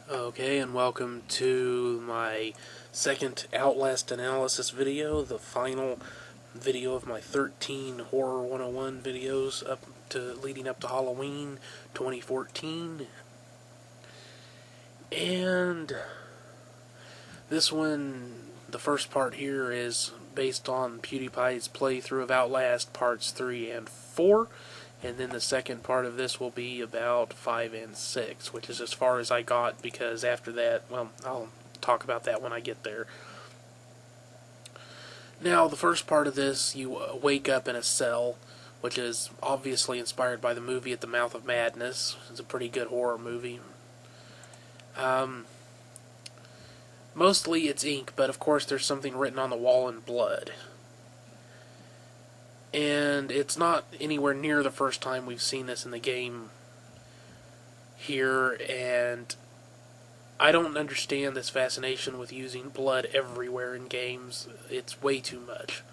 Okay, and welcome to my second Outlast analysis video, the final video of my 13 Horror 101 videos leading up to Halloween 2014. And this one, the first part here, is based on PewDiePie's playthrough of Outlast parts 3 and 4. And then the second part of this will be about 5 and 6, which is as far as I got, because after that, well, I'll talk about that when I get there. Now, the first part of this, you wake up in a cell, which is obviously inspired by the movie At the Mouth of Madness. It's a pretty good horror movie. Mostly it's ink, but of course there's something written on the wall in blood. And it's not anywhere near the first time we've seen this in the game here, and I don't understand this fascination with using blood everywhere in games. It's way too much.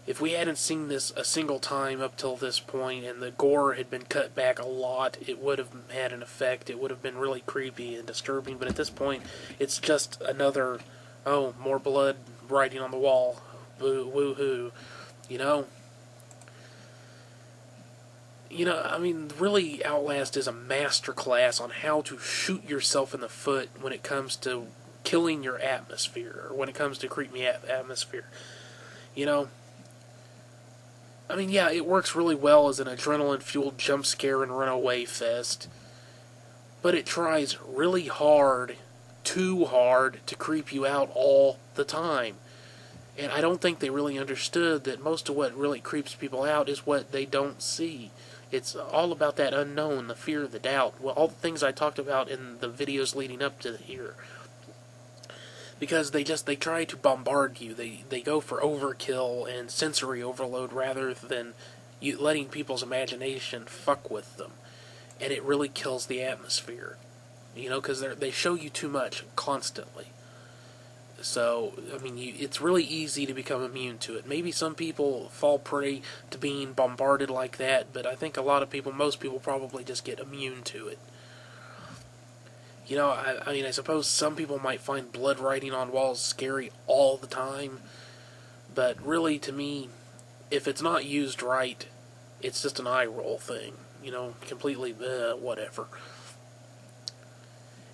If we hadn't seen this a single time up till this point, and the gore had been cut back a lot, it would have had an effect. It would have been really creepy and disturbing, but at this point, it's just another, oh, more blood writing on the wall. Boo, woo-hoo. You know, I mean, really, Outlast is a masterclass on how to shoot yourself in the foot when it comes to killing your atmosphere, or when it comes to creepy atmosphere. You know, I mean, yeah, it works really well as an adrenaline-fueled jump scare and runaway fest, but it tries really hard, too hard, to creep you out all the time. And I don't think they really understood that most of what really creeps people out is what they don't see. It's all about that unknown, the fear, the doubt. Well, all the things I talked about in the videos leading up to here. Because they try to bombard you. They go for overkill and sensory overload rather than letting people's imagination fuck with them. And it really kills the atmosphere. You know, because they show you too much constantly. So, I mean, it's really easy to become immune to it. Maybe some people fall prey to being bombarded like that, but I think a lot of people, most people probably just get immune to it. You know, I mean, I suppose some people might find blood writing on walls scary all the time, but really, to me, if it's not used right, it's just an eye roll thing. You know, completely, whatever.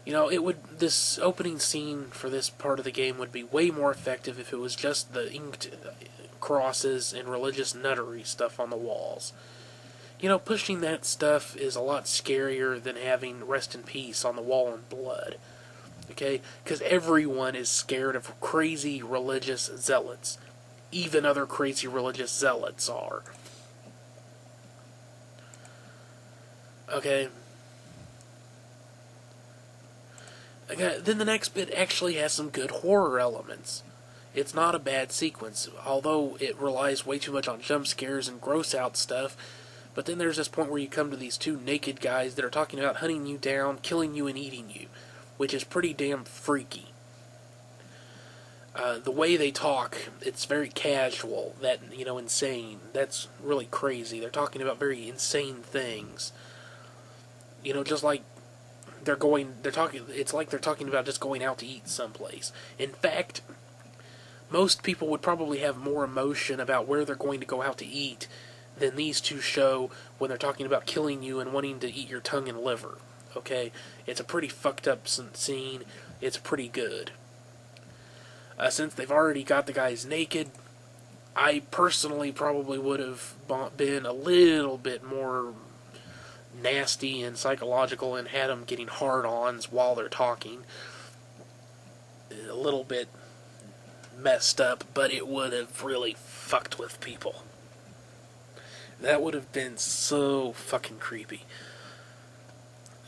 You know, this opening scene for this part of the game would be way more effective if it was just the inked crosses and religious nuttery stuff on the walls. You know, pushing that stuff is a lot scarier than having rest in peace on the wall in blood. Okay? Because everyone is scared of crazy religious zealots. Even other crazy religious zealots are. Okay? Then the next bit actually has some good horror elements. It's not a bad sequence, although it relies way too much on jump scares and gross out stuff. But then there's this point where you come to these two naked guys that are talking about hunting you down, killing you, and eating you, which is pretty damn freaky. The way they talk, it's very casual, insane. That's really crazy. They're talking about very insane things. You know, just like it's like they're talking about just going out to eat someplace. In fact, most people would probably have more emotion about where they're going to go out to eat than these two show when they're talking about killing you and wanting to eat your tongue and liver. Okay? It's a pretty fucked up scene. It's pretty good. Since they've already got the guys naked, I personally probably would have been a little bit more nasty and psychological and had them getting hard-ons while they're talking. A little bit messed up, but it would have really fucked with people. That would have been so fucking creepy.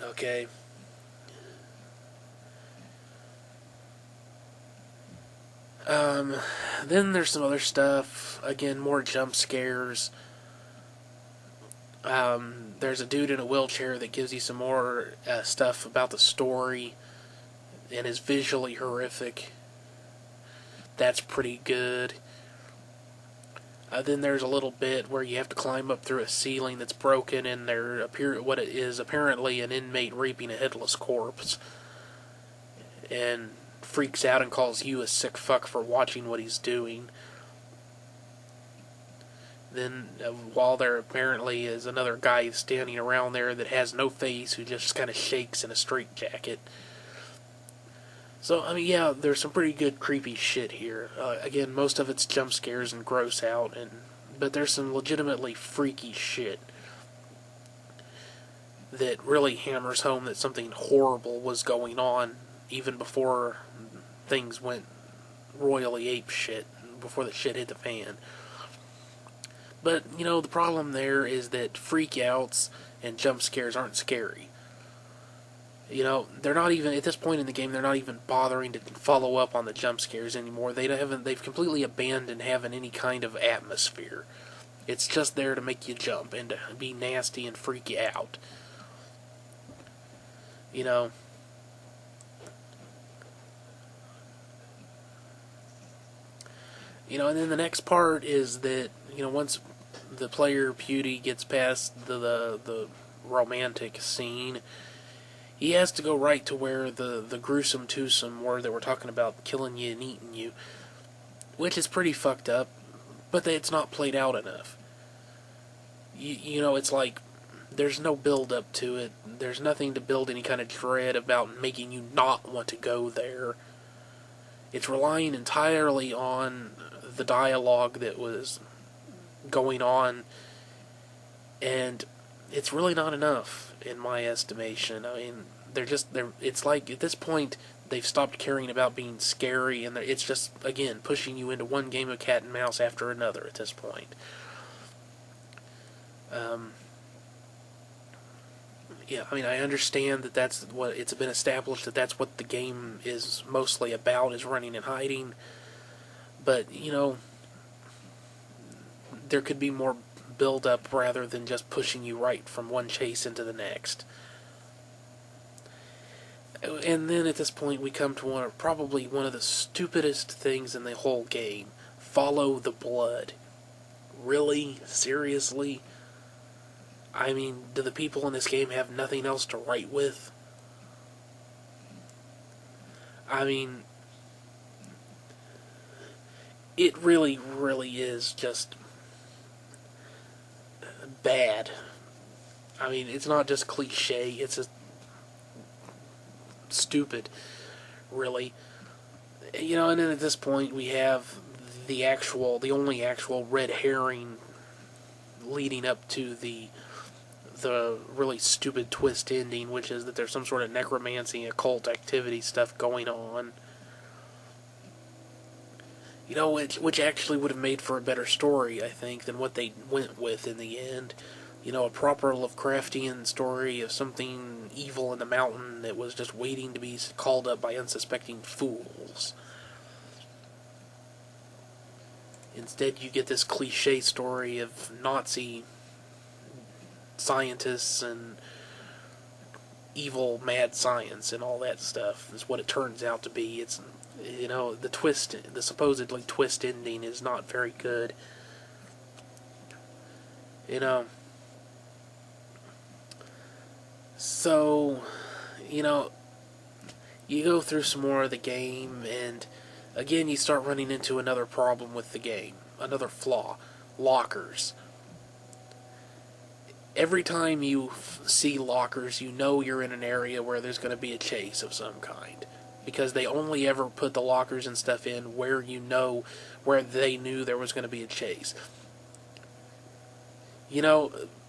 Okay? Then there's some other stuff. Again, more jump scares. There's a dude in a wheelchair that gives you some more stuff about the story and is visually horrific. That's pretty good. Then there's a little bit where you have to climb up through a ceiling that's broken, and what it is apparently an inmate raping a headless corpse, and freaks out and calls you a sick fuck for watching what he's doing. Then, while there apparently is another guy standing around there that has no face, who just kind of shakes in a straitjacket. So, I mean, yeah, there's some pretty good creepy shit here. Again, most of it's jump scares and gross out, but there's some legitimately freaky shit that really hammers home that something horrible was going on even before things went royally ape shit, before the shit hit the fan. But, you know, the problem there is that freak-outs and jump scares aren't scary. You know, they're not even, at this point in the game, they're not even bothering to follow up on the jump scares anymore. They've completely abandoned having any kind of atmosphere. It's just there to make you jump and to be nasty and freak you out. You know, and then the next part is that, once the player Pewdie gets past the romantic scene, he has to go right to where the gruesome twosome were that we're talking about killing you and eating you, which is pretty fucked up, but it's not played out enough. It's like there's no build up to it. There's nothing to build any kind of dread about making you not want to go there. It's relying entirely on the dialogue that was going on, and it's really not enough in my estimation. I mean, it's like at this point they've stopped caring about being scary, and it's just, again, pushing you into one game of cat and mouse after another at this point. Yeah, I mean, I understand that that's what it's been established, that's what the game is mostly about, is running and hiding. But, there could be more build-up rather than just pushing you right from one chase into the next. And then at this point we come to probably one of the stupidest things in the whole game. Follow the blood. Really? Seriously? I mean, do the people in this game have nothing else to write with? I mean, it really, really is just bad. I mean, it's not just cliche, it's just stupid, really. And then at this point we have the only actual red herring leading up to the really stupid twist ending, which is that there's some sort of necromancy, occult activity stuff going on. Which actually would have made for a better story, I think, than what they went with in the end. A proper Lovecraftian story of something evil in the mountain that was just waiting to be called up by unsuspecting fools. Instead, you get this cliche story of Nazi scientists and evil mad science and all that stuff is what it turns out to be. It's, the supposedly twist ending is not very good. So, you go through some more of the game, and again you start running into another problem with the game, another flaw: lockers. Every time you see lockers, you're in an area where there's going to be a chase of some kind, because they only ever put the lockers and stuff in where they knew there was going to be a chase.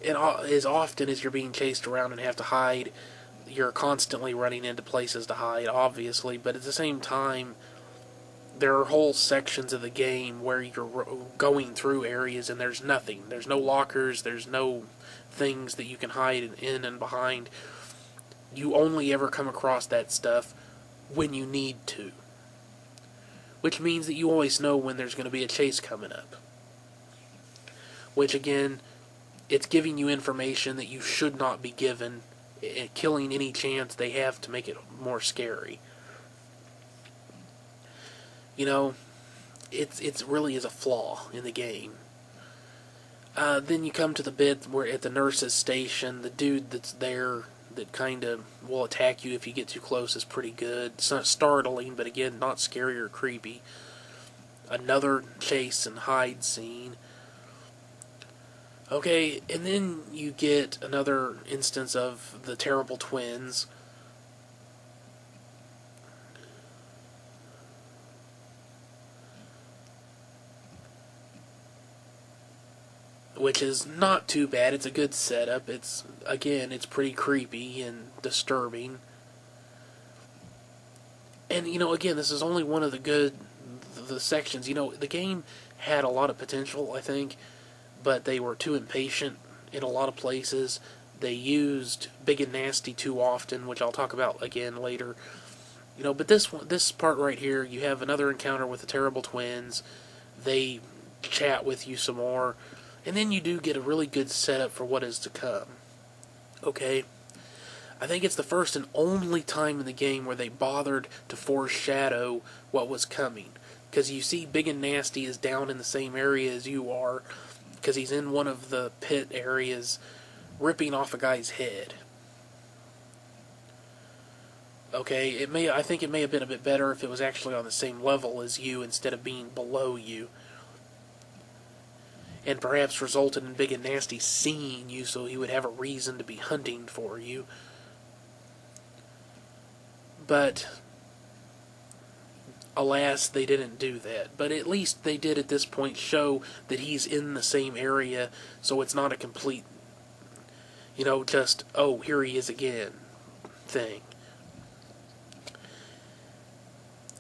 And as often as you're being chased around and have to hide, you're constantly running into places to hide, obviously, but at the same time, there are whole sections of the game where you're going through areas and there's nothing. There's no lockers, there's no things that you can hide in and behind. You only ever come across that stuff when you need to. Which means that you always know when there's going to be a chase coming up. Which, again, it's giving you information that you should not be given, killing any chance they have to make it more scary. It really is a flaw in the game. Then you come to the bit where at the nurse's station, the dude that's there that kind of will attack you if you get too close is pretty good. It's not startling, but again, not scary or creepy. Another chase and hide scene. Okay, and then you get another instance of the terrible twins. Which is not too bad. It's a good setup. It's pretty creepy and disturbing. And again, this is only one of the sections. The game had a lot of potential, I think, but they were too impatient in a lot of places. They used big and nasty too often, which I'll talk about again later. But this part right here, you have another encounter with the terrible twins. They chat with you some more. And then you do get a really good setup for what is to come. Okay? I think it's the first and only time in the game where they bothered to foreshadow what was coming. Because you see Big and Nasty is down in the same area as you are, because he's in one of the pit areas ripping off a guy's head. Okay, I think it may have been a bit better if it was actually on the same level as you instead of being below you. And perhaps resulted in Big and Nasty seeing you so he would have a reason to be hunting for you. But alas, they didn't do that. But at least they did at this point show that he's in the same area, so it's not a complete, just, oh, here he is again thing.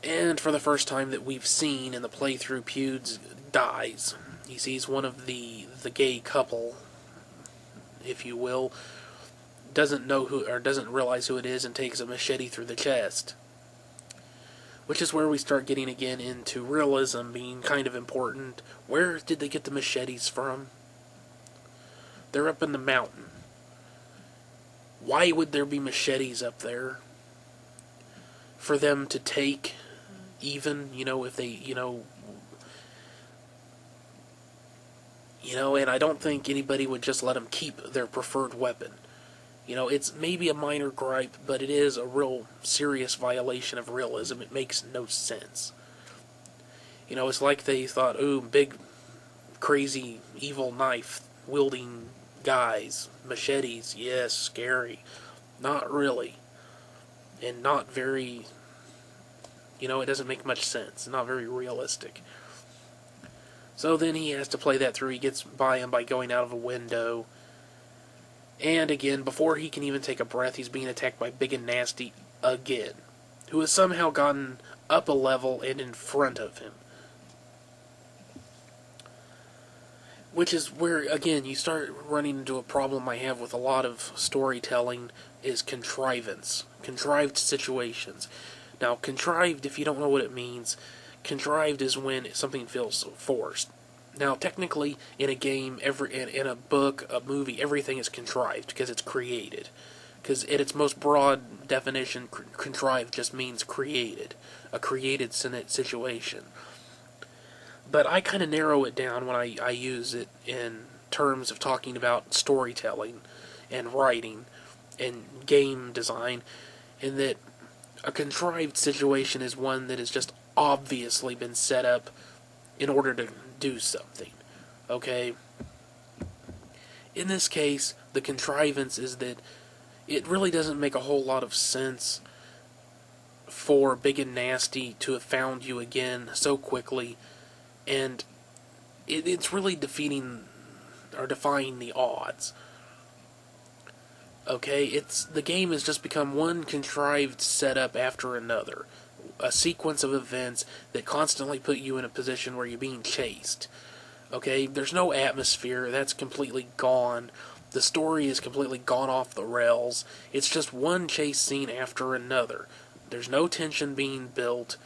And for the first time that we've seen in the playthrough, Pewds dies. He sees one of the gay couple, if you will, doesn't realize who it is, and takes a machete through the chest. Which is where we start getting again into realism being kind of important. Where did they get the machetes from? They're up in the mountain. Why would there be machetes up there? For them to take, even, if they, and I don't think anybody would just let them keep their preferred weapon. It's maybe a minor gripe, but it is a real serious violation of realism. It makes no sense. It's like they thought, ooh, big, crazy, evil knife-wielding guys, machetes, yes, scary. Not really. And not very, it doesn't make much sense. Not very realistic. So then he has to play that through. He gets by him by going out of a window. And again, before he can even take a breath, he's being attacked by Big and Nasty again, who has somehow gotten up a level and in front of him. Which is where, again, you start running into a problem I have with a lot of storytelling, is contrivance. Contrived situations. Now, contrived, if you don't know what it means, contrived is when something feels forced. Now, technically, in a game, in a book, a movie, everything is contrived because it's created. Because at its most broad definition, contrived just means created. A created situation. But I kind of narrow it down when I use it in terms of talking about storytelling and writing and game design, in that a contrived situation is one that has just obviously been set up in order to do something. Okay? In this case, the contrivance is that it really doesn't make a whole lot of sense for Big and Nasty to have found you again so quickly, and it's really defying the odds. Okay, the game has just become one contrived setup after another. A sequence of events that constantly put you in a position where you're being chased. Okay, there's no atmosphere, that's completely gone. The story is completely gone off the rails. It's just one chase scene after another. There's no tension being built.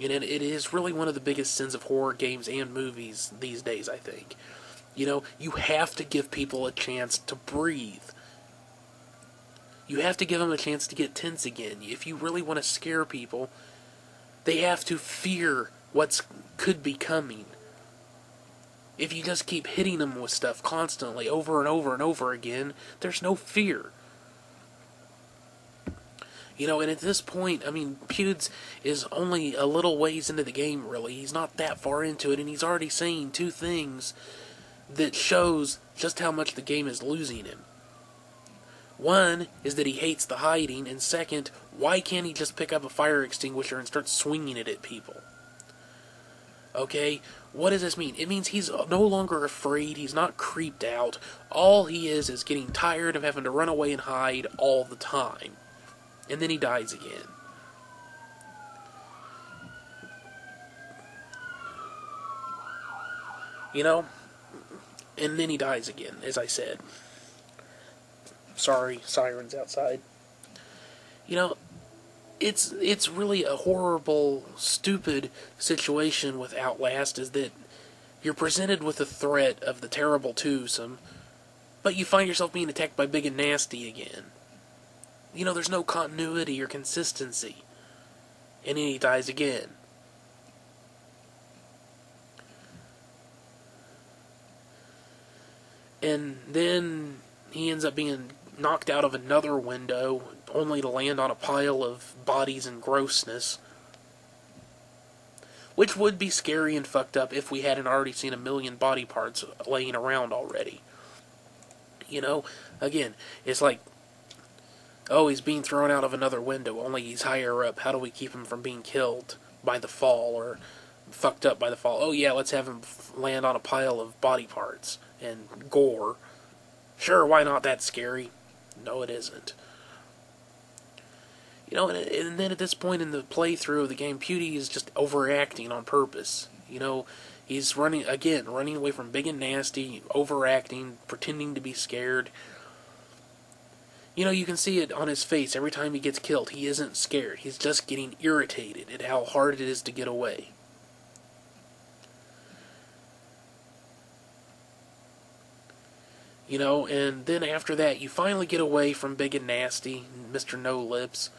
And it is really one of the biggest sins of horror games and movies these days, I think. You have to give people a chance to breathe. You have to give them a chance to get tense again. If you really want to scare people, they have to fear what could be coming. If you just keep hitting him with stuff constantly, over and over and over again, there's no fear. You know, and at this point, I mean, Pewds is only a little ways into the game, really. He's not that far into it, and he's already saying two things that shows just how much the game is losing him. One is that he hates the hiding, and second, why can't he just pick up a fire extinguisher and start swinging it at people? Okay, what does this mean? It means he's no longer afraid, he's not creeped out. All he is getting tired of having to run away and hide all the time. And then he dies again. You know? And then he dies again, as I said. Sorry, sirens outside. You know, it's really a horrible, stupid situation with Outlast, is that you're presented with the threat of the terrible twosome, but you find yourself being attacked by Big and Nasty again. You know, there's no continuity or consistency. And then he dies again. And then he ends up being knocked out of another window, only to land on a pile of bodies and grossness. Which would be scary and fucked up if we hadn't already seen a million body parts laying around already. You know, again, it's like, oh, he's being thrown out of another window, only he's higher up. How do we keep him from being killed by the fall, or fucked up by the fall? Oh yeah, let's have him land on a pile of body parts and gore. Sure, why not? That's scary. No, it isn't. You know, and then at this point in the playthrough of the game, Pewdie is just overacting on purpose. You know, he's running away from Big and Nasty, overacting, pretending to be scared. You know, you can see it on his face every time he gets killed. He isn't scared. He's just getting irritated at how hard it is to get away. You know, and then after that, you finally get away from Big and Nasty, Mr. No Lips,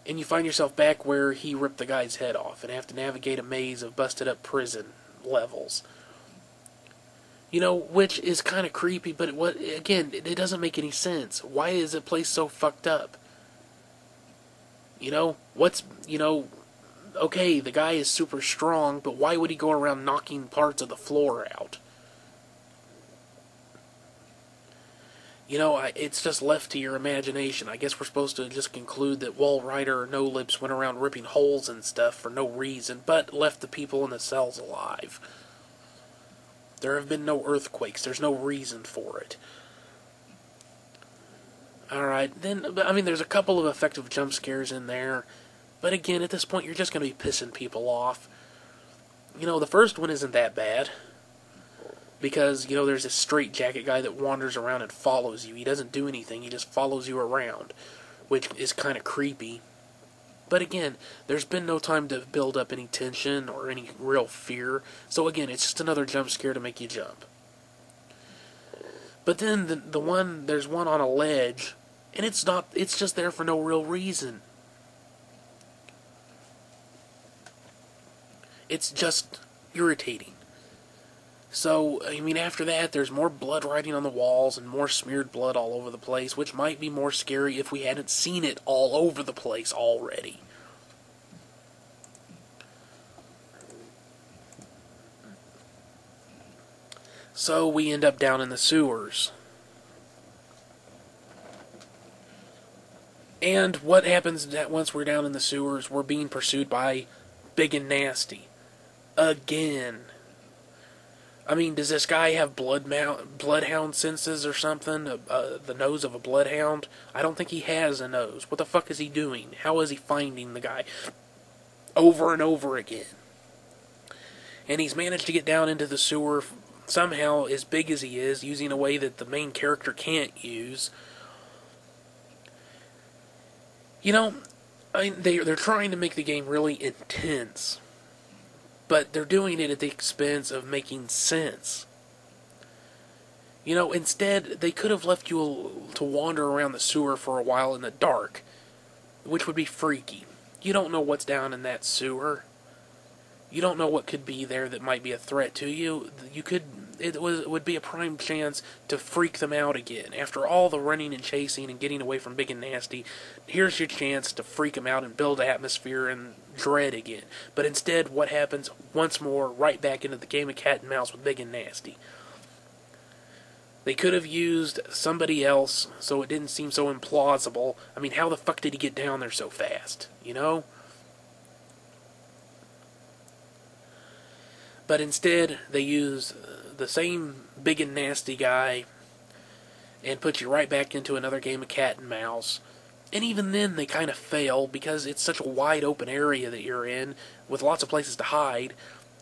and you find yourself back where he ripped the guy's head off and have to navigate a maze of busted up prison levels. You know, which is kind of creepy, but it doesn't make any sense. Why is the place so fucked up? You know, okay, the guy is super strong, but why would he go around knocking parts of the floor out? You know, it's just left to your imagination. I guess we're supposed to just conclude that Wall Rider or No Lips went around ripping holes and stuff for no reason, but left the people in the cells alive. There have been no earthquakes. There's no reason for it. Alright, then, I mean, there's a couple of effective jump scares in there, but again, at this point, you're just going to be pissing people off. You know, the first one isn't that bad, because, you know, there's this straitjacket guy that wanders around and follows you. He doesn't do anything, he just follows you around, which is kind of creepy. But again, there's been no time to build up any tension or any real fear, so again, it's just another jump scare to make you jump. But then there's one on a ledge, and it's just there for no real reason. It's just irritating. So, I mean, after that, there's more blood writing on the walls and more smeared blood all over the place, which might be more scary if we hadn't seen it all over the place already. So, we end up down in the sewers. And what happens once we're down in the sewers? We're being pursued by Big and Nasty. Again. I mean, does this guy have bloodhound senses or something? The nose of a bloodhound? I don't think he has a nose. What the fuck is he doing? How is he finding the guy? Over and over again. And he's managed to get down into the sewer somehow, as big as he is, using a way that the main character can't use. You know, they're trying to make the game really intense, but they're doing it at the expense of making sense. You know, instead, they could have left you to wander around the sewer for a while in the dark, which would be freaky. You don't know what's down in that sewer. You don't know what could be there that might be a threat to you. It would be a prime chance to freak them out again. After all the running and chasing and getting away from Big and Nasty, here's your chance to freak them out and build atmosphere and dread again. But instead, what happens? Once more, right back into the game of cat and mouse with Big and Nasty. They could have used somebody else so it didn't seem so implausible. I mean, how the fuck did he get down there so fast? You know? But instead, they use the same Big and Nasty guy and put you right back into another game of cat and mouse. And even then, they kind of fail because it's such a wide open area that you're in with lots of places to hide.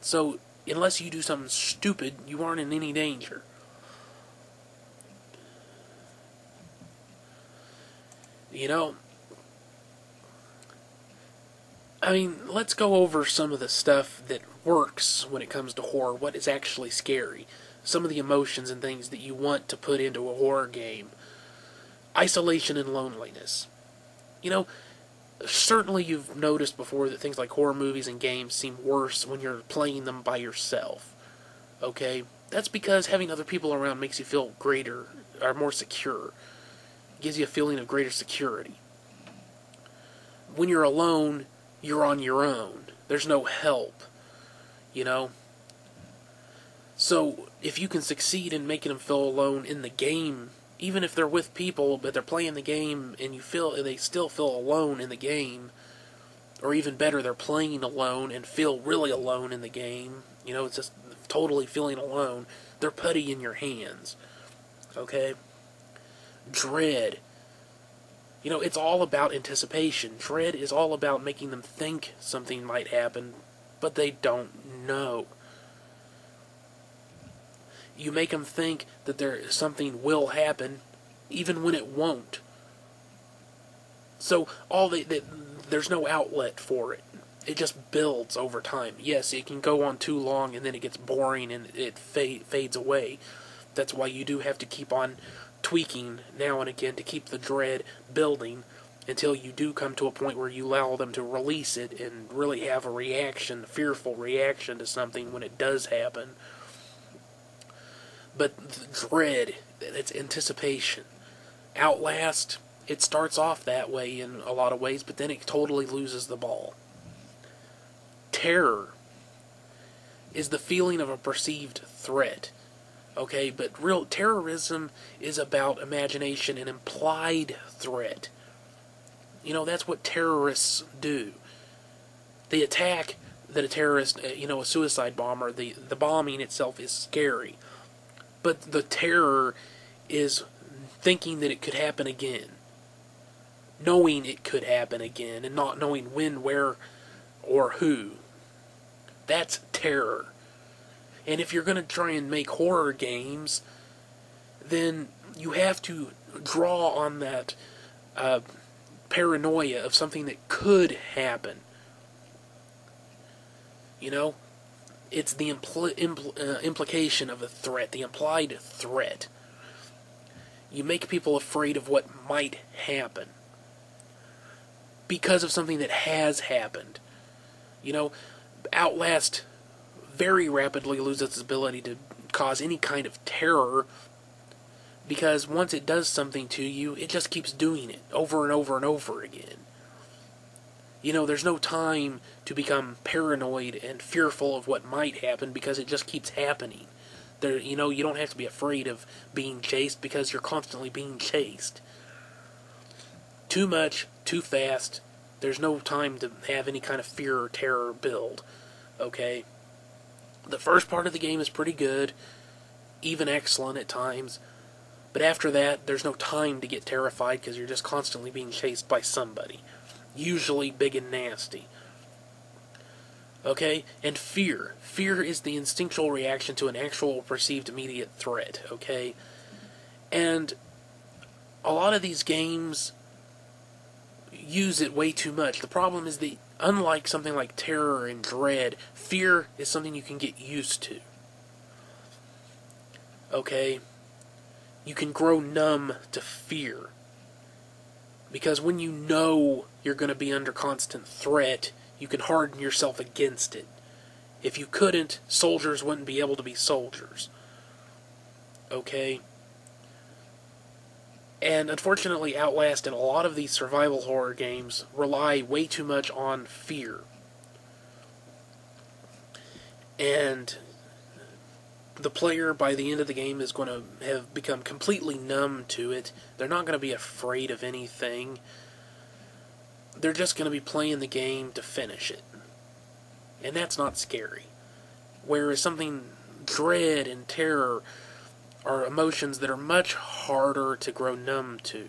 So, unless you do something stupid, you aren't in any danger. You know, I mean, let's go over some of the stuff that works when it comes to horror, what is actually scary. Some of the emotions and things that you want to put into a horror game. Isolation and loneliness. You know, certainly you've noticed before that things like horror movies and games seem worse when you're playing them by yourself. Okay? That's because having other people around makes you feel greater, or more secure. It gives you a feeling of greater security. When you're alone, you're on your own. There's no help. You know? So, if you can succeed in making them feel alone in the game, even if they're with people, but they're playing the game and they still feel alone in the game, or even better, they're playing alone and feel really alone in the game, you know, it's just totally feeling alone, they're putty in your hands. Okay? Dread. You know, it's all about anticipation. Dread is all about making them think something might happen, but they don't know. You make them think that something will happen, even when it won't. So there's no outlet for it. It just builds over time. Yes, it can go on too long, and then it gets boring, and it fades away. That's why you do have to keep on tweaking now and again to keep the dread building until you do come to a point where you allow them to release it and really have a reaction, a fearful reaction to something when it does happen. But the dread, it's anticipation. Outlast, it starts off that way in a lot of ways, but then it totally loses the ball. Terror is the feeling of a perceived threat. Okay, but real terrorism is about imagination and implied threat. You know, that's what terrorists do. The attack that a terrorist, a suicide bomber, the bombing itself is scary. But the terror is thinking that it could happen again. Knowing it could happen again and not knowing when, where, or who. That's terror. And if you're going to try and make horror games, then you have to draw on that paranoia of something that could happen. You know? It's the implication of a threat, the implied threat. You make people afraid of what might happen because of something that has happened. You know, Outlast very rapidly loses its ability to cause any kind of terror because once it does something to you, it just keeps doing it over and over and over again. You know, there's no time to become paranoid and fearful of what might happen because it just keeps happening. You don't have to be afraid of being chased because you're constantly being chased. Too much, too fast. There's no time to have any kind of fear or terror build. Okay? The first part of the game is pretty good, even excellent at times. But after that, there's no time to get terrified because you're just constantly being chased by somebody. Usually big and nasty. Okay? And fear. Fear is the instinctual reaction to an actual perceived immediate threat. Okay? And a lot of these games use it way too much. The problem is that, unlike something like terror and dread, fear is something you can get used to. Okay? You can grow numb to fear. Because when you know you're going to be under constant threat, you can harden yourself against it. If you couldn't, soldiers wouldn't be able to be soldiers. Okay? And unfortunately, Outlast and a lot of these survival horror games rely way too much on fear. And the player, by the end of the game, is going to have become completely numb to it. They're not going to be afraid of anything. They're just going to be playing the game to finish it. And that's not scary. Whereas something, dread and terror, are emotions that are much harder to grow numb to.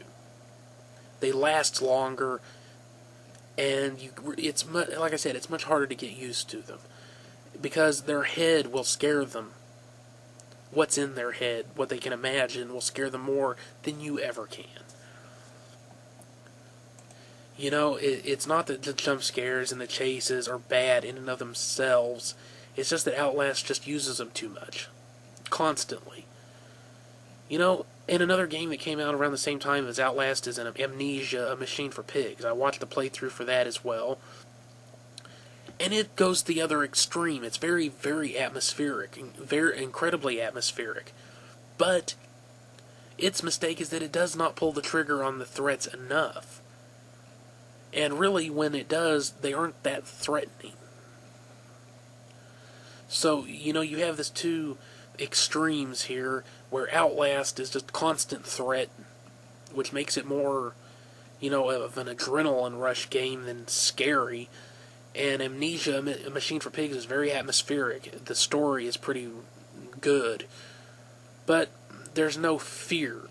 They last longer, and like I said, it's much harder to get used to them. Because their head will scare them. What's in their head, what they can imagine, will scare them more than you ever can. You know, it's not that the jump scares and the chases are bad in and of themselves. It's just that Outlast just uses them too much. Constantly. You know, in another game that came out around the same time as Outlast is an Amnesia, A Machine for Pigs. I watched a playthrough for that as well. And it goes the other extreme. It's very, very atmospheric. Very incredibly atmospheric. But its mistake is that it does not pull the trigger on the threats enough. And really, when it does, they aren't that threatening. So, you know, you have this two extremes here, where Outlast is just constant threat, which makes it more, you know, of an adrenaline rush game than scary. And Amnesia, A Machine for Pigs, is very atmospheric. The story is pretty good. But there's no fear.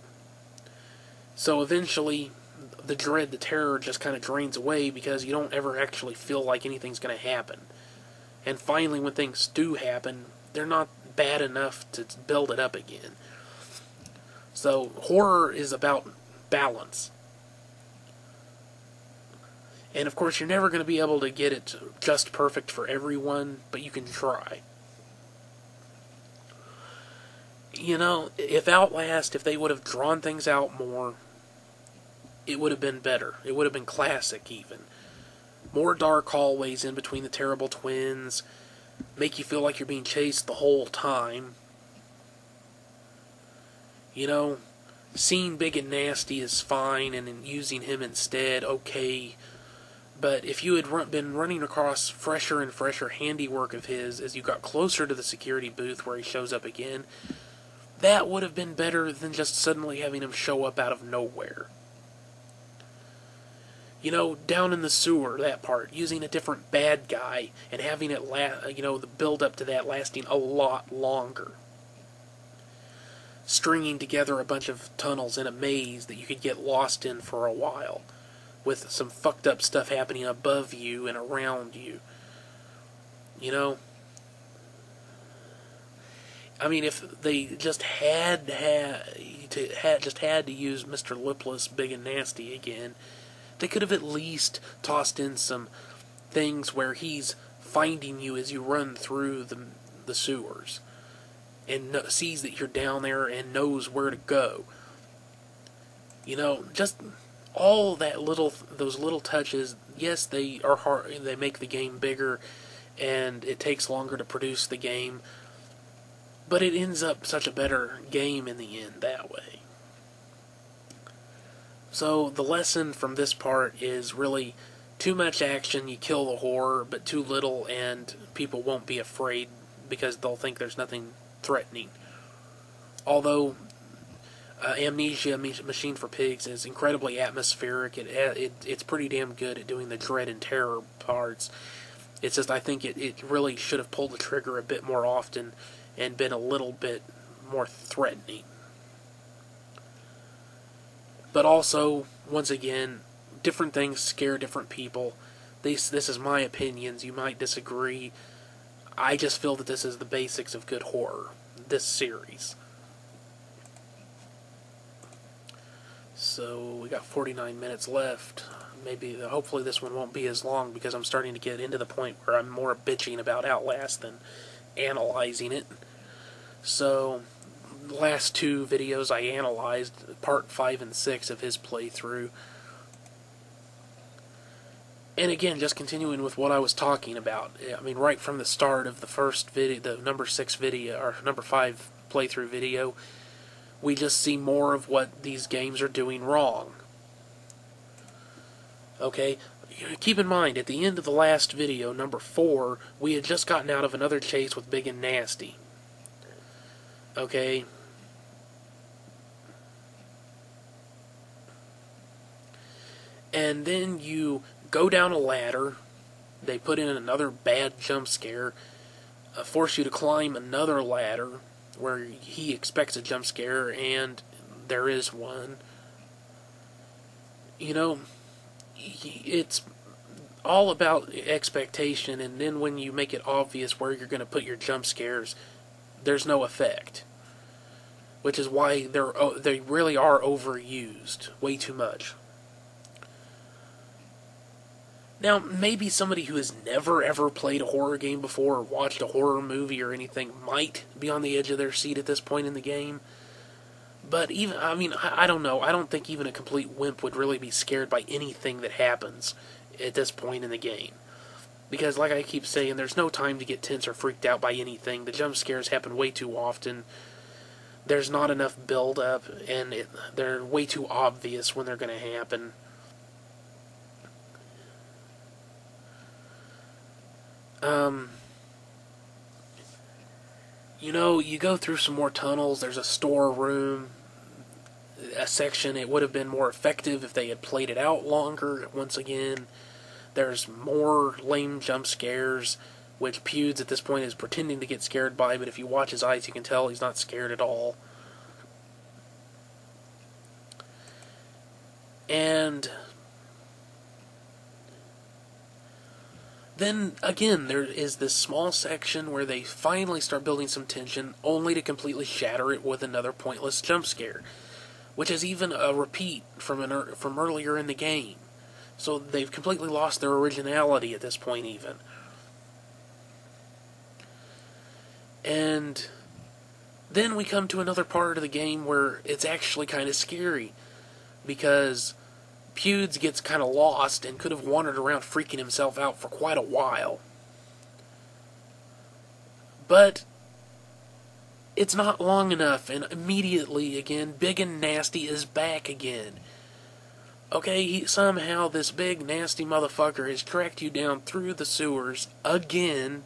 So eventually, the dread, the terror just kind of drains away because you don't ever actually feel like anything's going to happen. And finally, when things do happen, they're not bad enough to build it up again. So, horror is about balance. And of course, you're never going to be able to get it just perfect for everyone, but you can try. You know, if they would have drawn things out more, it would have been better. It would have been classic, even. More dark hallways in between the terrible twins, make you feel like you're being chased the whole time. You know, seeing Big and Nasty is fine, and using him instead, okay. But if you had been running across fresher and fresher handiwork of his as you got closer to the security booth where he shows up again, that would have been better than just suddenly having him show up out of nowhere. You know, down in the sewer, that part, using a different bad guy and having it, the build up to that lasting a lot longer. Stringing together a bunch of tunnels in a maze that you could get lost in for a while, with some fucked up stuff happening above you and around you. You know? I mean, if they just had to use Mr. Lipless, Big and Nasty again, they could have at least tossed in some things where he's finding you as you run through the sewers, and sees that you're down there and knows where to go. You know, just all those little touches. Yes, they are hard. They make the game bigger, and it takes longer to produce the game. But it ends up such a better game in the end that way. So the lesson from this part is really too much action, you kill the horror, but too little, and people won't be afraid because they'll think there's nothing threatening. Although Amnesia, Machine for Pigs, is incredibly atmospheric. It's pretty damn good at doing the dread and terror parts. It's just I think it really should have pulled the trigger a bit more often and been a little bit more threatening. But also, once again, different things scare different people. This is my opinions. You might disagree. I just feel that this is the basics of good horror. This series. So, we got 49 minutes left. Hopefully this one won't be as long because I'm starting to get into the point where I'm more bitching about Outlast than analyzing it. So, the last two videos I analyzed, part 5 and 6 of his playthrough. And again, just continuing with what I was talking about, I mean, right from the start of the first video, the number 6 video, or number 5 playthrough video, we just see more of what these games are doing wrong. Okay? Keep in mind, at the end of the last video, number 4, we had just gotten out of another chase with Big and Nasty. Okay? And then you go down a ladder, they put in another bad jump scare, force you to climb another ladder where he expects a jump scare and there is one. You know, it's all about expectation, and then when you make it obvious where you're going to put your jump scares, there's no effect. Which is why they really are overused way too much. Now, maybe somebody who has never ever played a horror game before or watched a horror movie or anything might be on the edge of their seat at this point in the game. But even, I mean, I don't know. I don't think even a complete wimp would really be scared by anything that happens at this point in the game. Because, like I keep saying, there's no time to get tense or freaked out by anything. The jump scares happen way too often. There's not enough build-up, and they're way too obvious when they're going to happen. You know, you go through some more tunnels, there's a storeroom, a section. It would have been more effective if they had played it out longer. Once again, there's more lame jump scares, which Pewds at this point is pretending to get scared by, but if you watch his eyes you can tell he's not scared at all. And then, again, there is this small section where they finally start building some tension, only to completely shatter it with another pointless jump scare, which is even a repeat from earlier in the game. So they've completely lost their originality at this point, even. And then we come to another part of the game where it's actually kind of scary, because Pewds gets kind of lost and could have wandered around freaking himself out for quite a while. But it's not long enough, and immediately, again, Big and Nasty is back again. Okay, somehow this big, nasty motherfucker has tracked you down through the sewers again.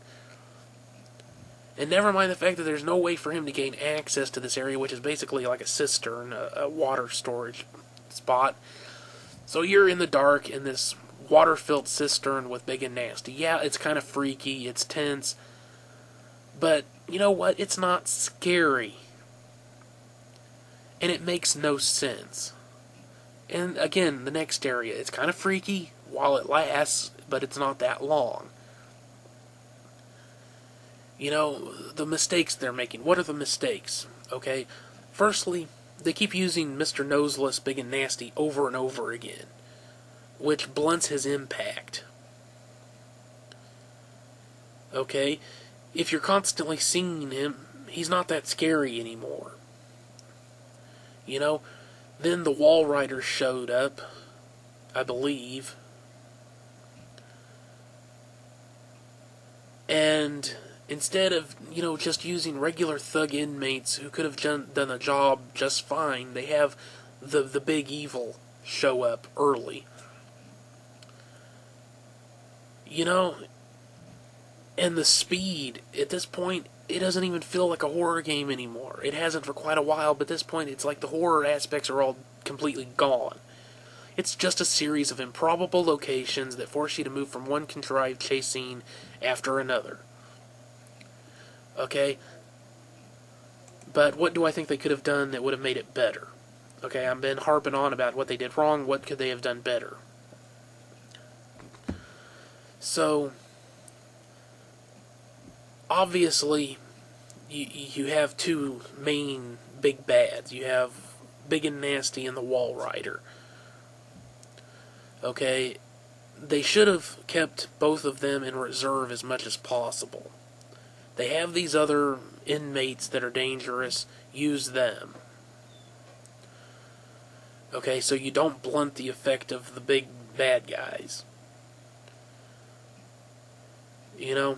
And never mind the fact that there's no way for him to gain access to this area, which is basically like a cistern, a water storage spot. So you're in the dark in this water-filled cistern with Big and Nasty. Yeah, it's kind of freaky, it's tense, but you know what? It's not scary. And it makes no sense. And again, the next area, it's kind of freaky while it lasts, but it's not that long. You know, the mistakes they're making. What are the mistakes? Okay, firstly, they keep using Mr. Noseless, Big and Nasty over and over again, which blunts his impact. Okay? If you're constantly seeing him, he's not that scary anymore. You know? Then the Wall Riders showed up, I believe. And instead of, you know, just using regular thug inmates who could have done the job just fine, they have the big evil show up early. You know, and the speed, at this point, it doesn't even feel like a horror game anymore. It hasn't for quite a while, but at this point, it's like the horror aspects are all completely gone. It's just a series of improbable locations that force you to move from one contrived chase scene after another. Okay? But what do I think they could have done that would have made it better? Okay, I've been harping on about what they did wrong. What could they have done better? So, obviously, you have two main big bads. You have Big and Nasty and the Wall Rider. Okay, they should have kept both of them in reserve as much as possible. They have these other inmates that are dangerous. Use them. Okay, so you don't blunt the effect of the big bad guys. You know?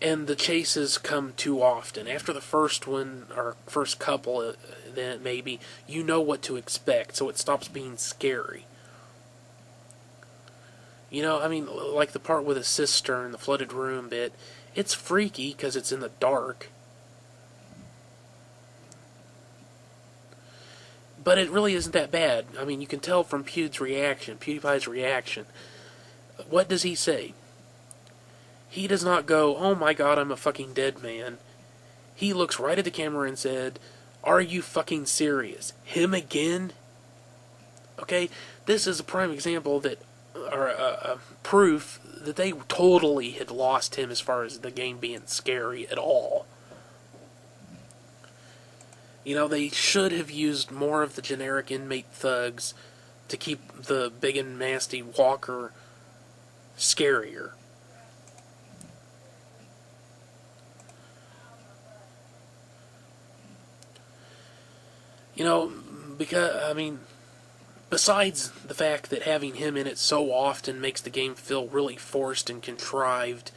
And the chases come too often. After the first one, or first couple, then maybe, you know what to expect, so it stops being scary. You know, I mean, like the part with the cistern, the flooded room bit, it's freaky because it's in the dark. But it really isn't that bad. I mean, you can tell from PewDiePie's reaction. What does he say? He does not go, "Oh my god, I'm a fucking dead man." He looks right at the camera and said, "Are you fucking serious? Him again?" Okay, this is a prime example that, or proof that they totally had lost him as far as the game being scary at all. You know, they should have used more of the generic inmate thugs to keep the big and nasty Walker scarier. You know, because, I mean, besides the fact that having him in it so often makes the game feel really forced and contrived,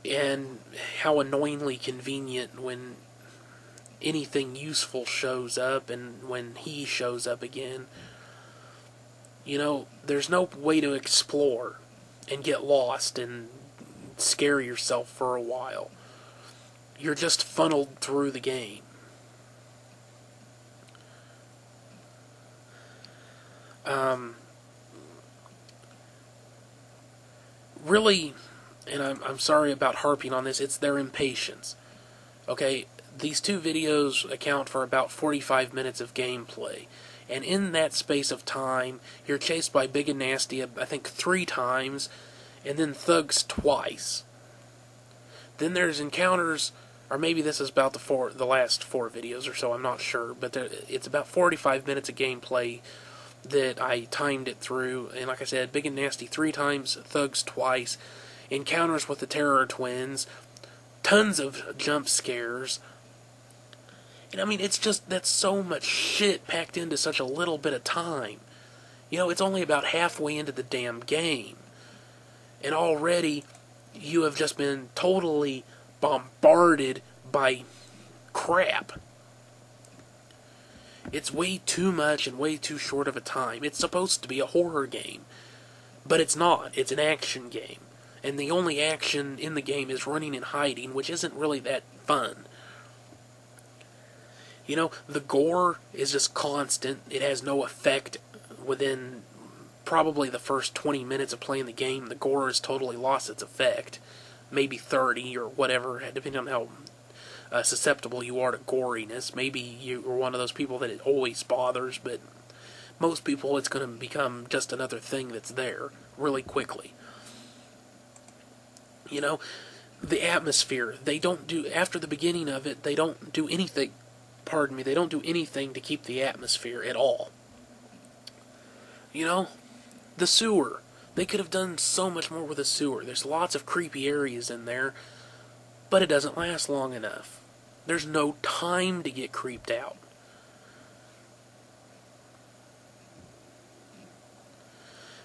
and how annoyingly convenient when anything useful shows up and when he shows up again, you know, there's no way to explore and get lost and scare yourself for a while. You're just funneled through the game. Really, and I'm sorry about harping on this, it's their impatience. Okay, these two videos account for about 45 minutes of gameplay. And in that space of time, you're chased by Big and Nasty, I think 3 times, and then Thugs twice. Then there's encounters, or maybe this is about the last 4 videos or so, I'm not sure, but it's about 45 minutes of gameplay that I timed it through. And like I said, Big and Nasty 3 times, Thugs twice, encounters with the Terror Twins, tons of jump scares. And I mean, it's just, that's so much shit packed into such a little bit of time. You know, it's only about halfway into the damn game. And already, you have just been totally bombarded by crap. It's way too much and way too short of a time. It's supposed to be a horror game. But it's not. It's an action game. And the only action in the game is running and hiding, which isn't really that fun. You know, the gore is just constant. It has no effect within probably the first 20 minutes of playing the game. The gore has totally lost its effect. Maybe 30 or whatever, depending on how susceptible you are to goriness. Maybe you're one of those people that it always bothers, but most people it's going to become just another thing that's there really quickly. You know, the atmosphere, they don't do, after the beginning of it, they don't do anything, they don't do anything to keep the atmosphere at all. You know, the sewer, they could have done so much more with the sewer. There's lots of creepy areas in there, but it doesn't last long enough. There's no time to get creeped out.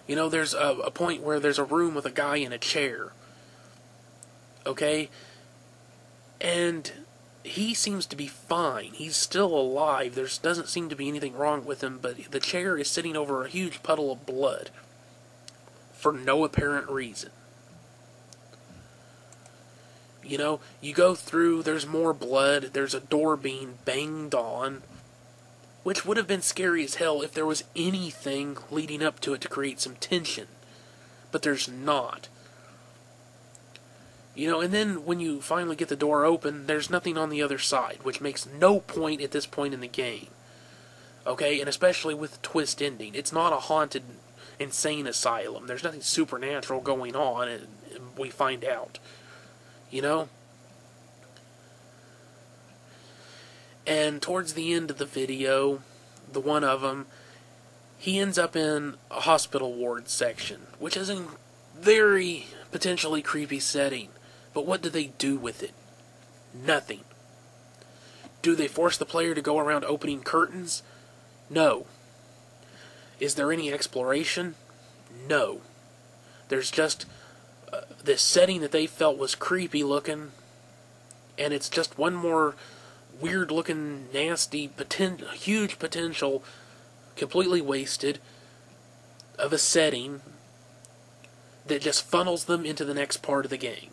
You know, there's a point where there's a room with a guy in a chair. Okay? And he seems to be fine. He's still alive. There doesn't seem to be anything wrong with him, but the chair is sitting over a huge puddle of blood for no apparent reason. You know, you go through, there's more blood, there's a door being banged on, which would have been scary as hell if there was anything leading up to it to create some tension. But there's not. You know, and then when you finally get the door open, there's nothing on the other side, which makes no point at this point in the game. Okay, and especially with the twist ending. It's not a haunted, insane asylum. There's nothing supernatural going on, and we find out. You know? And towards the end of the video, the one of them, he ends up in a hospital ward section, which is a very potentially creepy setting. But what do they do with it? Nothing. Do they force the player to go around opening curtains? No. Is there any exploration? No. There's just this setting that they felt was creepy looking, and it's just one more weird looking, nasty, huge potential, completely wasted, of a setting that just funnels them into the next part of the game.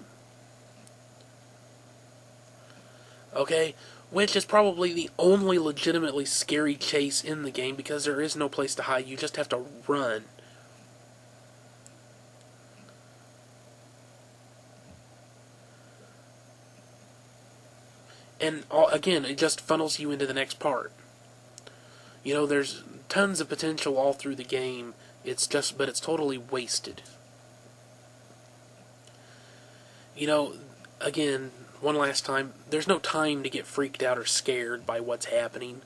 Okay? Which is probably the only legitimately scary chase in the game, because there is no place to hide. You just have to run. And again, it just funnels you into the next part. You know, there's tons of potential all through the game. But it's totally wasted. You know, again, one last time, there's no time to get freaked out or scared by what's happening.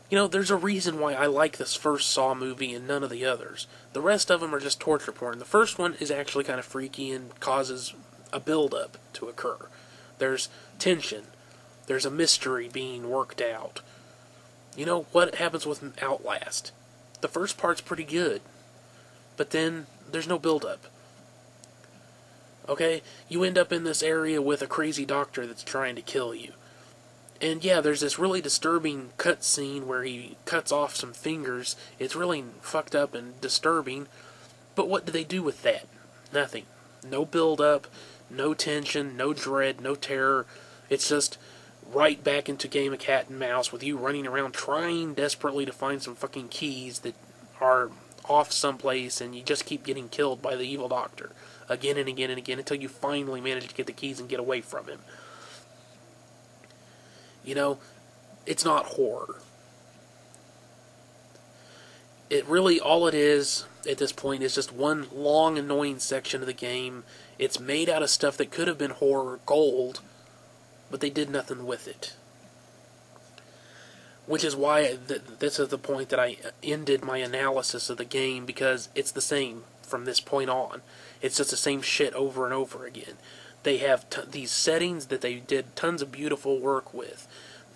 You know, there's a reason why I like this first Saw movie and none of the others. The rest of them are just torture porn. The first one is actually kind of freaky and causes a build-up to occur. There's tension. There's a mystery being worked out. You know, what happens with Outlast? The first part's pretty good, but then there's no build-up. Okay? You end up in this area with a crazy doctor that's trying to kill you. And yeah, there's this really disturbing cutscene where he cuts off some fingers. It's really fucked up and disturbing, but what do they do with that? Nothing. No build-up, no tension, no dread, no terror. It's just right back into game of cat and mouse with you running around trying desperately to find some fucking keys that are off someplace, and you just keep getting killed by the evil doctor again and again and again until you finally manage to get the keys and get away from him. You know, it's not horror. It really, all it is at this point is just one long annoying section of the game. It's made out of stuff that could have been horror gold, but they did nothing with it. Which is why this is the point that I ended my analysis of the game, because it's the same from this point on. It's just the same shit over and over again. They have these settings that they did tons of beautiful work with.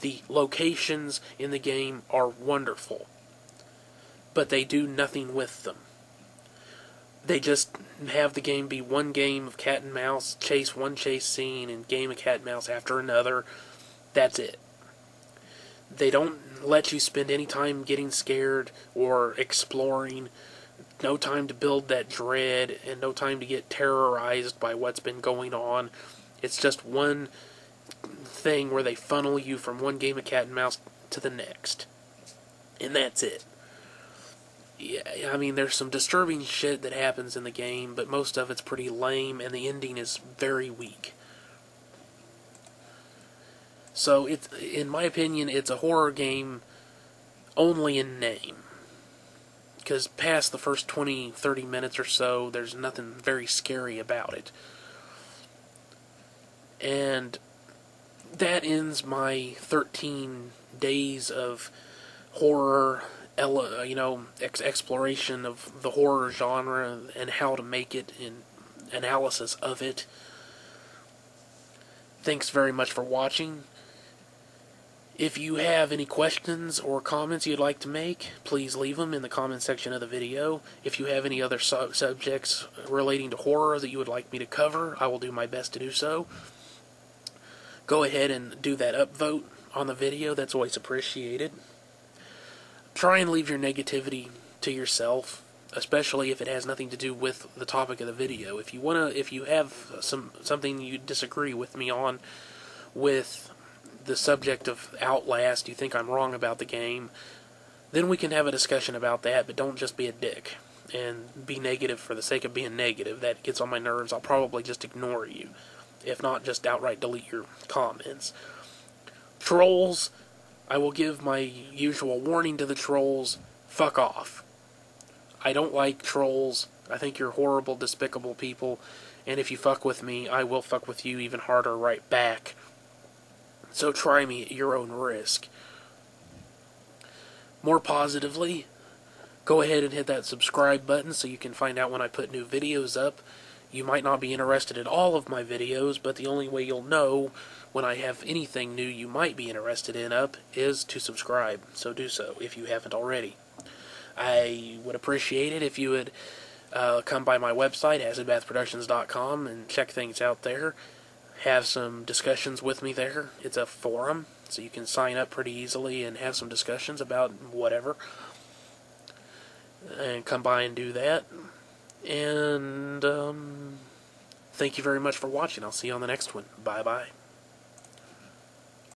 The locations in the game are wonderful, but they do nothing with them. They just have the game be one game of cat and mouse, one chase scene, and game of cat and mouse after another. That's it. They don't let you spend any time getting scared or exploring. No time to build that dread, and no time to get terrorized by what's been going on. It's just one thing where they funnel you from one game of cat and mouse to the next. And that's it. Yeah, I mean, there's some disturbing shit that happens in the game, but most of it's pretty lame, and the ending is very weak. So, in my opinion, it's a horror game only in name. Because past the first 20, 30 minutes or so, there's nothing very scary about it. And that ends my 13 days of horror, exploration of the horror genre and how to make it, and analysis of it. Thanks very much for watching. If you have any questions or comments you'd like to make, please leave them in the comment section of the video. If you have any other subjects relating to horror that you would like me to cover, I will do my best to do so. Go ahead and do that upvote on the video. That's always appreciated. Try and leave your negativity to yourself, especially if it has nothing to do with the topic of the video. If you have something you disagree with me on with the subject of Outlast, you think I'm wrong about the game, then we can have a discussion about that, but don't just be a dick and be negative for the sake of being negative. That gets on my nerves. I'll probably just ignore you, if not just outright delete your comments. Trolls, I will give my usual warning to the trolls: fuck off. I don't like trolls. I think you're horrible, despicable people, and if you fuck with me, I will fuck with you even harder right back. So try me at your own risk. More positively, go ahead and hit that subscribe button so you can find out when I put new videos up. You might not be interested in all of my videos, but the only way you'll know when I have anything new you might be interested in up is to subscribe. So do so if you haven't already. I would appreciate it if you would come by my website, acidbathproductions.com, and check things out there. Have some discussions with me there. It's a forum, so you can sign up pretty easily and have some discussions about whatever. And come by and do that. And thank you very much for watching. I'll see you on the next one. Bye-bye.